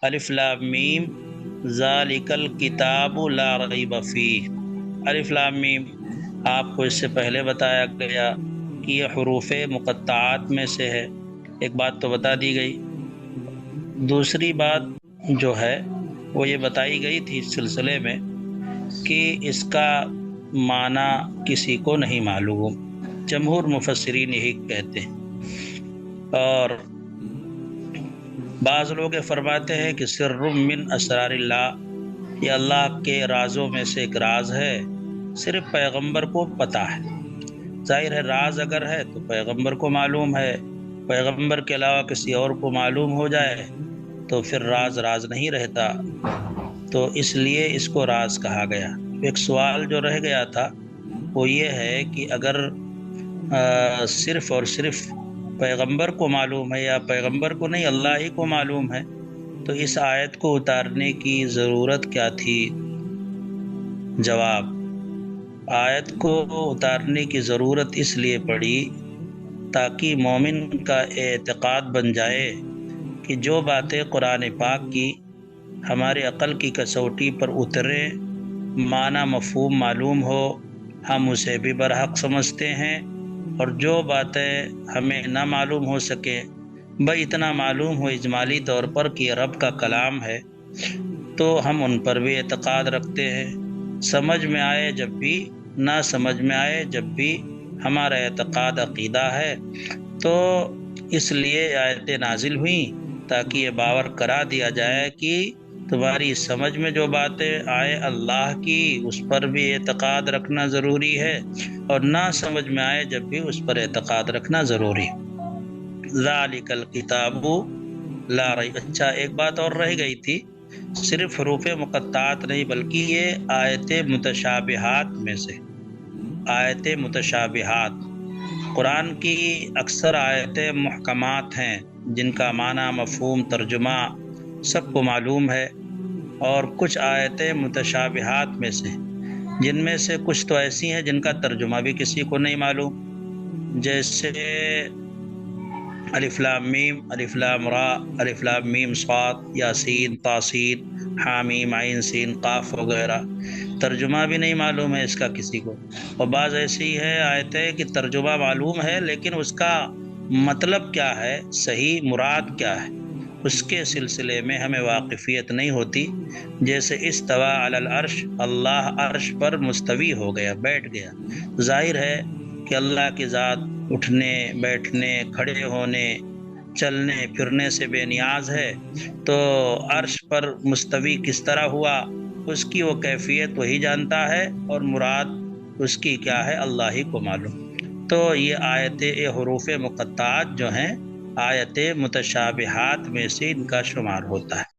الف لام میم ذالک الکتاب لا ریب فیہ۔ الف لام میم آپ کو اس سے پہلے بتایا گیا کہ یہ حروف مقطعات میں سے ہے، ایک بات تو بتا دی گئی۔ دوسری بات جو ہے وہ یہ بتائی گئی تھی اس سلسلے میں کہ اس کا معنی کسی کو نہیں معلوم، جمہور مفسرین یہی کہتے ہیں، اور بعض لوگ فرماتے ہیں کہ سر من اسرار اللہ، یہ اللہ کے رازوں میں سے ایک راز ہے، صرف پیغمبر کو پتہ ہے۔ ظاہر ہے راز اگر ہے تو پیغمبر کو معلوم ہے، پیغمبر کے علاوہ کسی اور کو معلوم ہو جائے تو پھر راز راز نہیں رہتا، تو اس لیے اس کو راز کہا گیا۔ ایک سوال جو رہ گیا تھا وہ یہ ہے کہ اگر صرف اور صرف پیغمبر کو معلوم ہے یا پیغمبر کو نہیں اللہ ہی کو معلوم ہے تو اس آیت کو اتارنے کی ضرورت کیا تھی؟ جواب، آیت کو اتارنے کی ضرورت اس لیے پڑی تاکہ مومن کا اعتقاد بن جائے کہ جو باتیں قرآن پاک کی ہمارے عقل کی کسوٹی پر اترے، معنی مفہوم معلوم ہو، ہم اسے بھی برحق سمجھتے ہیں، اور جو باتیں ہمیں نہ معلوم ہو سکے، بھئی اتنا معلوم ہو اجمالی طور پر کہ یہ رب کا کلام ہے، تو ہم ان پر بھی اعتقاد رکھتے ہیں، سمجھ میں آئے جب بھی، نہ سمجھ میں آئے جب بھی، ہمارا اعتقاد عقیدہ ہے۔ تو اس لیے آیتیں نازل ہوئیں تاکہ یہ باور کرا دیا جائے کہ تمہاری سمجھ میں جو باتیں آئے اللہ کی اس پر بھی اعتقاد رکھنا ضروری ہے، اور نہ سمجھ میں آئے جب بھی اس پر اعتقاد رکھنا ضروری ہے۔ ذالک الکتاب لا ریب۔ اچھا ایک بات اور رہ گئی تھی، صرف حروف مقطعات نہیں بلکہ یہ آیت متشابہات میں سے، آیت متشابہات، قرآن کی اکثر آیتیں محکمات ہیں جن کا معنی مفہوم ترجمہ سب کو معلوم ہے، اور کچھ آیتیں متشابہات میں سے جن میں سے کچھ تو ایسی ہیں جن کا ترجمہ بھی کسی کو نہیں معلوم، جیسے الف لام میم، الف لام را، الف لام میم صاد، یاسین، طاسین، حامیم عین سین قاف وغیرہ، ترجمہ بھی نہیں معلوم ہے اس کا کسی کو۔ اور بعض ایسی ہے آیتیں کہ ترجمہ معلوم ہے لیکن اس کا مطلب کیا ہے، صحیح مراد کیا ہے، اس کے سلسلے میں ہمیں واقفیت نہیں ہوتی، جیسے استویٰ علی العرش، اللہ عرش پر مستوی ہو گیا، بیٹھ گیا۔ ظاہر ہے کہ اللہ کی ذات اٹھنے، بیٹھنے، کھڑے ہونے، چلنے پھرنے سے بے نیاز ہے، تو عرش پر مستوی کس طرح ہوا اس کی وہ کیفیت وہی جانتا ہے، اور مراد اس کی کیا ہے اللہ ہی کو معلوم۔ تو یہ حروف مقطعات جو ہیں آیت متشابہات میں سے ان کا شمار ہوتا ہے۔